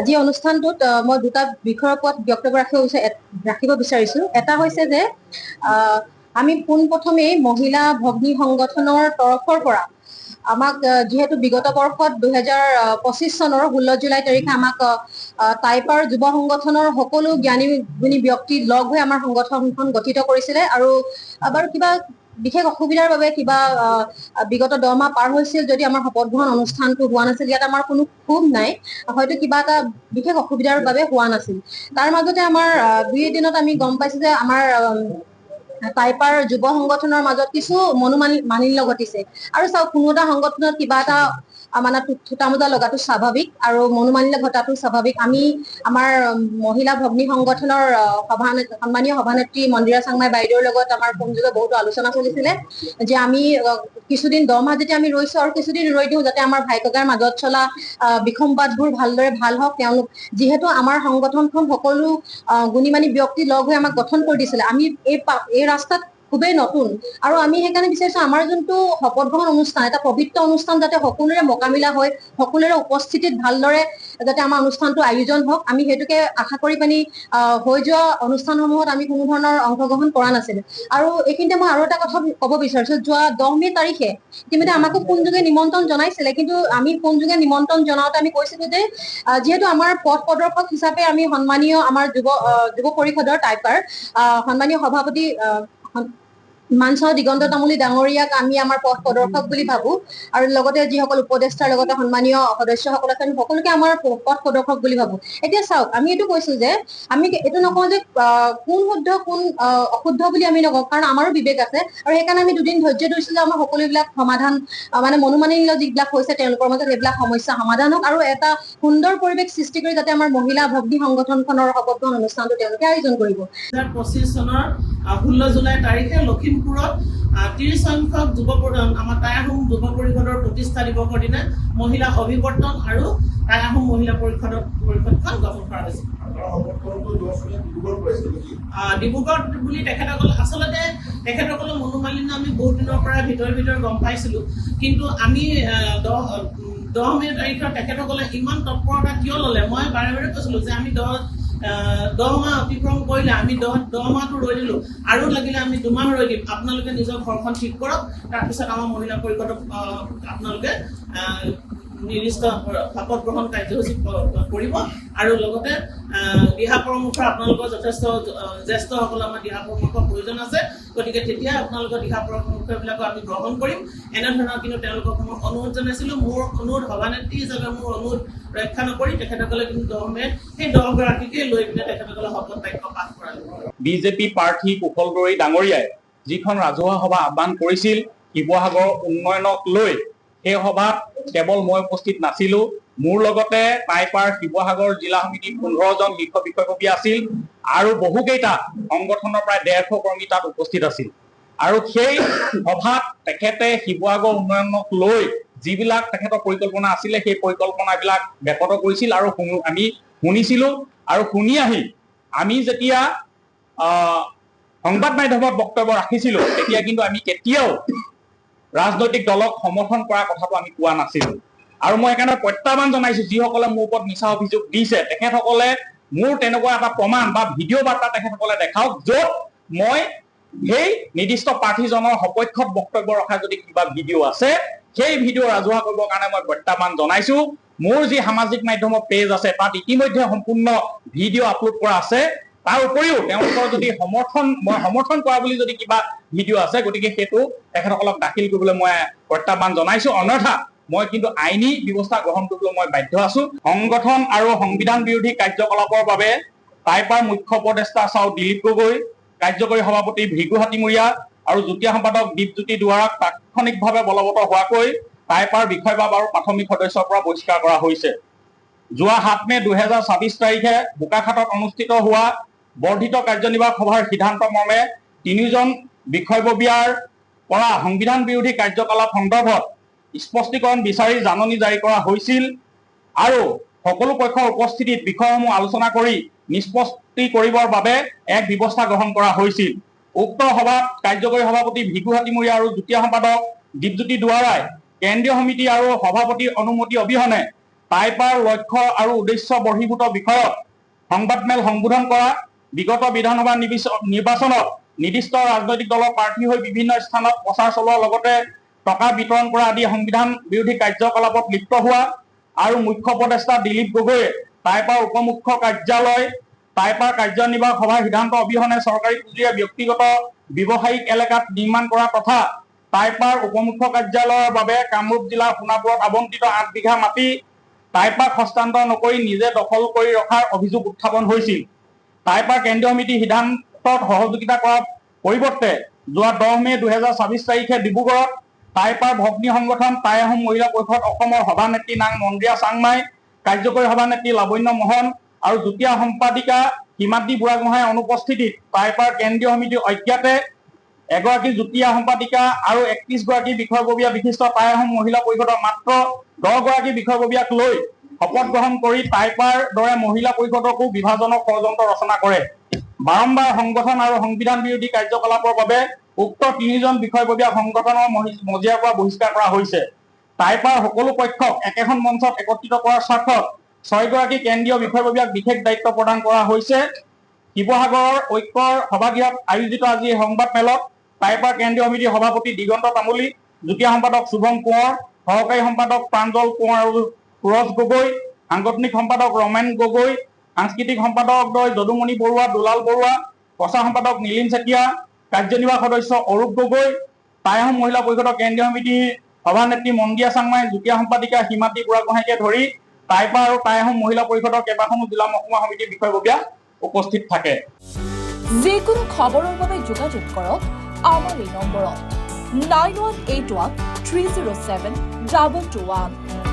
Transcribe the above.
আজি অনুষ্ঠানটোত মই দুটা বিষয়ৰ ওপৰত বক্তব্য ৰাখিব বিচাৰিছো। এটা হৈছে যে আমি পোনপ্ৰথমেই মহিলা ভগ্নী সংগঠনৰ তৰফৰ পৰা আমাক যিহেতু বিগত বৰ্ষত 2025 চনৰ 16 জুলাই তাৰিখে আমাক টাইপাৰ যুৱ সংগঠনৰ সকলো জ্ঞানী গুণী ব্যক্তি লগ হৈ আমাৰ সংগঠনখন গঠিত কৰিছিলে আৰু বাৰু কিবা বিশেষ অসুবিধাৰ বাবে কিবা বিগত 10 মাহ পাৰ হৈছিল যদি আমাৰ শপত গ্ৰহণ অনুষ্ঠানটো হোৱা নাছিল। ইয়াত আমাৰ কোনো ক্ষোভ নাই, হয়তো কিবা এটা বিশেষ অসুবিধাৰ বাবে হোৱা নাছিল। তাৰ মাজতে আমাৰ দুই এদিনত আমি গম পাইছো যে আমাৰ টাইপাৰ যুৱ সংগঠনৰ মাজত কিছু মনোমালিন্য ঘটিছে। আৰু চাওক, কোনো এটা সংগঠনত কিবা এটা মানে থোটা মোজা লগাটো স্বাভাৱিক আৰু মনোমালিন্য ঘটাটো স্বাভাৱিক। আমি আমাৰ মহিলা ভগ্নী সংগঠনৰ সন্মানীয় সভানেত্ৰী মন্দিৰা চাংমাই বাইদেউৰ লগত আমাৰ ফোনযোগে বহুতো আলোচনা চলিছিলে যে আমি কিছুদিন 10 মাহ যেতিয়া আমি ৰৈছো আৰু কিছুদিন ৰৈ দিওঁ যাতে আমাৰ ভাই ককাইৰ মাজত চলা বিসম্বাদবোৰ ভালদৰে ভাল হওক। তেওঁলোক যিহেতু আমাৰ সংগঠনখন সকলো গুণীমানী ব্যক্তি লগ হৈ আমাক গঠন কৰি দিছিলে, আমি এই ৰাস্তাত খুবেই নতুন আৰু আমি সেইকাৰণে বিচাৰিছো আমাৰ যোনটো শপত গ্ৰহণ অনুষ্ঠান, এটা পবিত্ৰ অনুষ্ঠান যাতে সকলোৰে মোকামিলা হৈ সকলোৰে উপস্থিতিত ভালদৰে যাতে আমাৰ অনুষ্ঠানটো আয়োজন হওক, আমি সেইটোকে আশা কৰি পানি হৈ যোৱা অনুষ্ঠানসমূহত আমি কোনো ধৰণৰ অংশগ্ৰহণ কৰা নাছিলো। আৰু এইখিনিতে মই আৰু এটা কথা ক'ব বিচাৰিছো, যোৱা 10 মে তাৰিখে ইতিমধ্যে আমাকো ফোনযোগে নিমন্ত্ৰণ জনাইছিলে, কিন্তু আমি ফোনযোগে নিমন্ত্ৰণ জনাওঁতে আমি কৈছিলো যে যিহেতু আমাৰ পথ প্ৰদৰ্শক হিচাপে আমি সন্মানীয় আমাৰ যুৱ পৰিষদৰ টাইপাৰ সন্মানীয় সভাপতি মানচাও দিগন্ত তামুলী ডাঙৰীয়াক আমি আমাৰ পথ প্ৰদৰ্শক বুলি ভাবো, আৰু লগতে যিসকল উপদেষ্টাৰ লগতে সন্মানীয় সদস্যসকল আছে আমি সকলোকে আমাৰ পথ প্ৰদৰ্শক বুলি ভাবো। এতিয়া চাওক, আমি এইটো কৈছো যে আমি এইটো নকওঁ যে কোন শুদ্ধ কোন অশুদ্ধ বুলি আমি নকওঁ, কাৰণ আমাৰো বিবেক আছে। আৰু সেইকাৰণে আমি দুদিন ধৈৰ্য ধৰিছো যে আমাৰ সকলোবিলাক সমাধান মানে মনোমালিন্য যিবিলাক হৈছে তেওঁলোকৰ মাজত সেইবিলাক সমস্যা সমাধান হওক আৰু এটা সুন্দৰ পৰিৱেশ সৃষ্টি কৰি যাতে আমাৰ মহিলা ভগ্নী সংগঠনখনৰ শপত গ্ৰহণ অনুষ্ঠানটো তেওঁলোকে আয়োজন কৰিব। 2025 চনৰ 16 জুলাই তাৰিখে লখিমপুৰত 30 সংখ্যক আমাৰ টাই আহোম যুৱ পৰিষদৰ প্ৰতিষ্ঠা দিৱসৰ দিনা মহিলা অভিৱৰ্তন আৰু টাই আহোম মহিলা পৰিষদখন গঠন কৰা হৈছিল। ডিব্ৰুগড় বুলি তেখেতসকলে আচলতে তেখেতসকলৰ মনোমালিন্য আমি বহুত দিনৰ পৰা ভিতৰে গম পাইছিলো, কিন্তু আমি 10 মে তাৰিখৰ তেখেতসকলে ইমান তৎপৰতা কিয় ললে, মই বাৰে কৈছিলো যে আমি 10 মাহ অতিক্ৰম কৰিলে, আমি 10 মাহটো ৰৈ দিলো, আৰু লাগিলে আমি 2 মাহ ৰৈ দিম, আপোনালোকে নিজৰ ঘৰখন ঠিক কৰক, তাৰপিছত আমাৰ মহিলা পৰিষদক আপোনালোকে নিৰ্দিষ্ট শপত গ্ৰহণ কাৰ্যসূচী কৰিব, আৰু লগতে দিহা পৰামৰ্শ আপোনালোকৰ যথেষ্ট জ্যেষ্ঠসকল আমাৰ দিহা পৰামৰ্শৰ প্ৰয়োজন আছে, গতিকে তেতিয়া আপোনালোকৰ দিহা পৰামৰ্শবিলাকো আমি গ্ৰহণ কৰিম, এনেধৰণৰ কিন্তু তেওঁলোকক মই অনুৰোধ জনাইছিলো। মোৰ অনুৰোধ সভানেত্ৰী হিচাপে মোৰ অনুৰোধ ৰক্ষা নকৰি তেখেতসকলে কিন্তু 10 মে সেই 10 গৰাকীকে লৈ পিনে তেখেতসকলে শপত বাক্য পাঠ কৰালে। বিজেপি প্ৰাৰ্থী কুশল দৰৈ ডাঙৰীয়াই যিখন ৰাজহুৱা সভা আহ্বান কৰিছিল শিৱসাগৰ উন্নয়নক লৈ, সেই সভাত কেৱল মই উপস্থিত নাছিলো, মোৰ লগতে টাইপাৰ শিৱসাগৰ জিলা সমিতিৰ 15 জন শীৰ্ষ বিষয়ববী আছিল আৰু বহুকেইটা সংগঠনৰ প্ৰায় 150 কৰ্মী তাত উপস্থিত আছিল। আৰু সেই সভাত তেখেতে শিৱসাগৰ উন্নয়নক লৈ যিবিলাক তেখেতৰ পৰিকল্পনা আছিলে সেই পৰিকল্পনাবিলাক ব্যক্ত কৰিছিল আৰু আমি শুনিছিলো। আৰু শুনি আহি আমি যেতিয়া সংবাদ মাধ্যমত বক্তব্য ৰাখিছিলো তেতিয়া কিন্তু আমি কেতিয়াও ৰাজনৈতিক দলক সমৰ্থন কৰাৰ কথাটো আমি কোৱা নাছিলো। আৰু মই সেইকাৰণে প্ৰত্যাহ্বান জনাইছো যিসকলে মোৰ ওপৰত মিছা অভিযোগ দিছে, তেখেতসকলে মোৰ তেনেকুৱা এটা প্ৰমাণ বা ভিডিঅ' বাৰ্তা তেখেতসকলে দেখাওক য'ত মই সেই নিৰ্দিষ্ট প্ৰাৰ্থীজনৰ সপক্ষত বক্তব্য ৰখা যদি কিবা ভিডিঅ' আছে সেই ভিডিঅ' ৰাজহুৱা কৰিবৰ কাৰণে মই প্ৰত্যাহ্বান জনাইছো। মোৰ যি সামাজিক মাধ্যমৰ পেজ আছে তাত ইতিমধ্যে সম্পূৰ্ণ ভিডিঅ' আপলোড কৰা আছে। তাৰ উপৰিও তেওঁলোকৰ যদি সমৰ্থন কৰা বুলি যদি কিবা ভিডিঅ' আছে, গতিকে সেইটো তেখেতসকলক দাখিল কৰিবলৈ মই প্ৰত্যাহ্বান জনাইছো, অন্যথা মই কিন্তু আইনী ব্যৱস্থা গ্ৰহণ কৰিবলৈ মই বাধ্য আছো। সংগঠন আৰু সংবিধান বিৰোধী কাৰ্যকলাপৰ বাবে টাইপাৰ মুখ্য উপদেষ্টা চাও দিলীপ গগৈ, কাৰ্যকৰী সভাপতি ভৃগু হাতীমূৰীয়া আৰু যুটীয়া সম্পাদক দীপজ্যোতি দুৱাৰাক তাৎক্ষণিকভাৱে বলবৎ হোৱাকৈ টাইপাৰ বিষয়বাব আৰু প্ৰাথমিক সদস্যৰ পৰা বহিষ্কাৰ কৰা হৈছে। যোৱা 7 মে 2026 তাৰিখে বোকাখাতত অনুষ্ঠিত হোৱা বৰ্ধিত কাৰ্যনিৰ্বাহক সভাৰ সিদ্ধান্ত মৰ্মে 3জন বিষয়ববীয়াৰ পৰা সংবিধান বিৰোধী কাৰ্যকলাপ সন্দৰ্ভত স্পষ্টীকৰণ বিচাৰি জাননী জাৰি কৰা হৈছিল আৰু সকলো পক্ষৰ উপস্থিতিত বিষয়সমূহ আলোচনা কৰি নিষ্পত্তি কৰিবৰ বাবে এক ব্যৱস্থা গ্ৰহণ কৰা হৈছিল। উক্ত সভাত কাৰ্যকৰী সভাপতি ভৃগু হাতীমূৰীয়া আৰু যুটীয়া সম্পাদক দীপজ্যোতি দুৱাৰাই কেন্দ্ৰীয় সমিতি আৰু সভাপতিৰ অনুমতি অবিহনে টাইপাৰ লক্ষ্য আৰু উদ্দেশ্য বৰ্হিভূত বিষয়ত সংবাদমেল সম্বোধন কৰা, বিগত বিধানসভা নিৰ্বাচনত নিৰ্দিষ্ট ৰাজনৈতিক দলৰ প্ৰাৰ্থী হৈ বিভিন্ন স্থানত প্ৰচাৰ চলোৱাৰ লগতে টকা বিতৰণ কৰা আদি সংবিধান বিৰোধী কাৰ্যকলাপত লিপ্ত হোৱা আৰু মুখ্য উপদেষ্টা দিলীপ গগৈয়ে টাইপাৰ উপমুখ্য কাৰ্যালয় টাইপাৰ কাৰ্যনিৰ্বাহক সভাৰ সিদ্ধান্ত অবিহনে চৰকাৰী পুঁজিৰে ব্যক্তিগত ব্যৱসায়িক এলেকাত নিৰ্মাণ কৰা তথা টাইপাৰ উপমুখ্য কাৰ্যালয়ৰ বাবে কামৰূপ জিলাৰ সোণাপুৰত আবণ্টিত 8 বিঘা মাটি টাইপাক হস্তান্তৰ নকৰি নিজে দখল কৰি ৰখাৰ অভিযোগ উত্থাপন হৈছিল। টাইপাৰ কেন্দ্ৰীয় সমিতিৰ সিদ্ধান্তত সহযোগিতা কৰাৰ পৰিৱৰ্তে যোৱা 10 মে 2024 তাৰিখে ডিব্ৰুগড়ত টাইপাৰ ভগ্নী সংগঠন টাই আহোম মহিলা পৰিষদ অসমৰ সভানেত্ৰী নাং মন্দিৰা চাংমাই, কাৰ্যকৰী সভানেত্ৰী লাৱণ্য মোহন আৰু যুটীয়া সম্পাদিকা হিমাদ্ৰী বুঢ়াগোহাঁইৰ অনুপস্থিতিত টাইপাৰ কেন্দ্ৰীয় সমিতিৰ অজ্ঞাতে এগৰাকী যুটীয়া সম্পাদিকা আৰু 31 গৰাকী বিষয়ববীয়া বিশিষ্ট টাই আহোম মহিলা পৰিষদৰ মাত্ৰ 10 গৰাকী বিষয়ববীয়াক লৈ শপত গ্ৰহণ কৰি টাইপাৰ দৰে মহিলা পৰিষদকো বিভাজনৰ ষড়যন্ত্ৰ ৰচনা কৰে। বাৰম্বাৰ সংগঠন আৰু সংবিধান বিৰোধী কাৰ্যকলাপৰ বাবে উক্ত 3জন বিষয়ববীয়াক সংগঠনৰ মজিয়াৰ পৰা বহিষ্কাৰ কৰা হৈছে। টাইপাৰ সকলো পক্ষক একেখন মঞ্চত একত্ৰিত কৰাৰ স্বাৰ্থত 6 গৰাকী কেন্দ্ৰীয় বিষয়ববীয়াক বিশেষ দায়িত্ব প্ৰদান কৰা হৈছে। শিৱসাগৰৰ ঐক্যৰ সভাগৃহত আয়োজিত আজি সংবাদ মেলত টাইপাৰ কেন্দ্ৰীয় সমিতিৰ সভাপতি দিগন্ত তামুলী, যুটীয়া সম্পাদক শুভম কোঁৱৰ, সহকাৰী সম্পাদক প্ৰাঞ্জল কোঁৱৰ আৰু সুৰজ গগৈ, সাংগঠনিক সম্পাদক ৰমেন গগৈ, সাংস্কৃতিক সম্পাদক যদুমণি বৰুৱা, দুলাল বৰুৱা, প্ৰচাৰ সম্পাদক নীলিম চেতিয়া, কাৰ্যনিৰ্বাহক সদস্য অৰূপ গগৈ, টাই আহোম মহিলা পৰিষদৰ কেন্দ্ৰীয় সমিতিৰ সভানেত্ৰী মন্দিৰা চাংমাই, যুটীয়া সম্পাদিকা হিমাদ্ৰী বুঢ়াগোহাঁইকে ধৰি টাইপাৰ আৰু টাই আহোম মহিলা পৰিষদৰ কেইবাখনো জিলা মহকুমা সমিতিৰ বিষয়ববীয়া উপস্থিত থাকে। যিকোনো খবৰৰ বাবে যোগাযোগ কৰক আমাৰ এই নম্বৰত 9181 307 221।